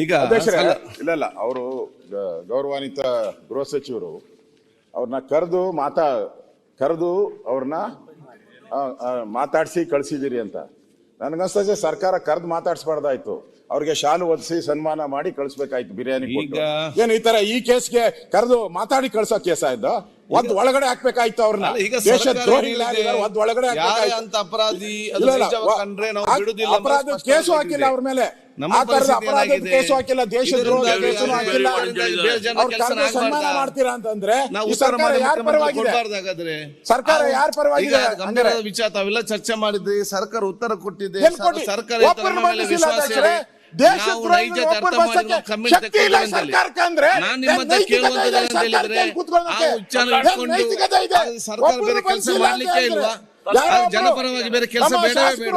ಈಗ ಇಲ್ಲ ಅವರು ಗೌರವಾನ್ವಿತ ಗೃಹ ಸಚಿವರು ಅವ್ರನ್ನ ಕರೆದು ಅವ್ರನ್ನ ಮಾತಾಡಿಸಿ ಕಳಿಸಿದಿರಿ ಅಂತ ನನಗನ್ಸ್ತದೆ. ಸರ್ಕಾರ ಕರೆದು ಮಾತಾಡಿಸ್ಬಾರ್ದಾಯ್ತು, ಅವ್ರಿಗೆ ಶಾಲು ಒದಿಸಿ ಸನ್ಮಾನ ಮಾಡಿ ಕಳಿಸ್ಬೇಕಾಯ್ತು. ಬಿರಿಯಾನಿ ಏನು ಈ ತರ ಈ ಕೇಸ್ಗೆ ಕರೆದು ಮಾತಾಡಿ ಕಳ್ಸೋ ಕೇಸ ಇದ್ದು ಒದ್ ಒಳಗಡೆ ಹಾಕ್ಬೇಕಾಯ್ತು ಅವ್ರನ್ನ. ಒಳಗಡೆ ಅಪರಾಧ ಕೇಸು ಹಾಕಿಲ್ಲ ಅವ್ರ ಮೇಲೆ, ಅಪರಾಧದ ಕೇಸು ಹಾಕಿಲ್ಲ, ದೇಶದ್ರೋಹ ಕೇಸು ಹಾಕಿಲ್ಲ. ಸನ್ಮಾನ ಮಾಡ್ತೀರಾ ಅಂತಂದ್ರೆ ಸರ್ಕಾರ ಯಾರ ಪರವಾಗಿದೆ? ಸರ್ಕಾರ ಯಾರ ಪರವಾಗಿದೆ? ವಿಚಾರ ತಾವೆಲ್ಲ ಚರ್ಚೆ ಮಾಡಿದ್ರಿ, ಸರ್ಕಾರ ಉತ್ತರ ಕೊಟ್ಟಿದೆ. ಸರ್ಕಾರ ಸರ್ಕಾರ ಬೇರೆ ಕೆಲಸ ಮಾಡ್ಲಿಕ್ಕೆ ಇಲ್ವಾ? ಜನಪರವಾಗಿ ಬೇರೆ ಕೆಲಸ ಬೇಡವೇ ಬೇಡ?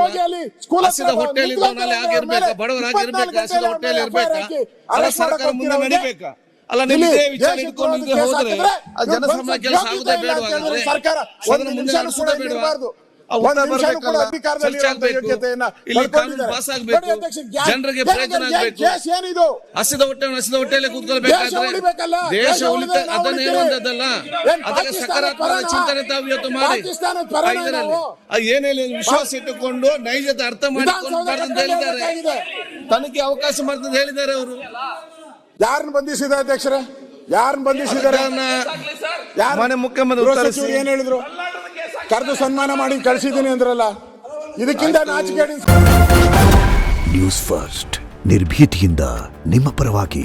ಹಸಿದ ಹೊಟ್ಟೆಯಲ್ಲಿ ಆಗಿರ್ಬೇಕಾ? ಬಡವರಾಗಿರ್ಬೇಕಾ? ಹಸಿದ ಹೊಟ್ಟೆಯಲ್ಲಿ ಇರ್ಬೇಕಾ? ಅಲ್ಲ ಸರ್ಕಾರ ಮುಂದೆ ನಡಿಬೇಕಾ? ಅಲ್ಲ ನಿಮ್ದೇ ವಿಚಾರ ಇಟ್ಕೊಂಡು ಹೋದ್ರೆ ಜನಸಂಘ ಕೆಲಸ ಆಗುದೇ ಬೇಡವಾದ್ರೆ ಸದನ ಮುಂದೆ ನಡೆಸುವುದೇ ಬೇಡವಾ? ಇಲ್ಲಿ ಕಾನೂನು ಪಾಸ್ ಆಗ್ಬೇಕು, ಜನರಿಗೆ ಪ್ರಯೋಜನ ಆಗ್ಬೇಕು. ಹಸಿದ ಹೊಟ್ಟೆಯಲ್ಲಿ ಕೂತ್ಕೊಳ್ಬೇಕಾದ್ರೆ ದೇಶ ಉಳಿತ ಅದನ್ನೇನೊಂದಲ್ಲ, ಅದಕ್ಕೆ ಸಕಾರಾತ್ಮಕ ಚಿಂತನೆ ತಾವು ಇವತ್ತು ಮಾಡಿ ಏನೇನು ವಿಶ್ವಾಸ ಇಟ್ಟುಕೊಂಡು ನೈಜತೆ ಅರ್ಥ ಮಾಡಿಕೊಂಡು ಹೇಳಿದ್ದಾರೆ, ತನಿಖೆ ಅವಕಾಶ ಮಾಡ್ತಂತ ಹೇಳಿದ್ದಾರೆ. ಅವರು ಯಾರನ್ನ ಬಂಧಿಸಿದ್ದಾರೆ ಅಧ್ಯಕ್ಷರೇ? ಯಾರನ್ನ ಬಂಧಿಸಿದ್ದಾರೆ? ಮನೆ ಮುಖ್ಯಮಂತ್ರಿ ಏನ್ ಹೇಳಿದ್ರು? ಕರೆದು ಸನ್ಮಾನ ಮಾಡಿ ಕಳಿಸಿದ್ದೀನಿ ಅಂದ್ರಲ್ಲ, ಇದಕ್ಕಿಂತ ನಾಚಿಕೆ. ನ್ಯೂಸ್ ಫಸ್ಟ್ ನಿರ್ಭೀತಿಯಿಂದ ನಿಮ್ಮ ಪರವಾಗಿ.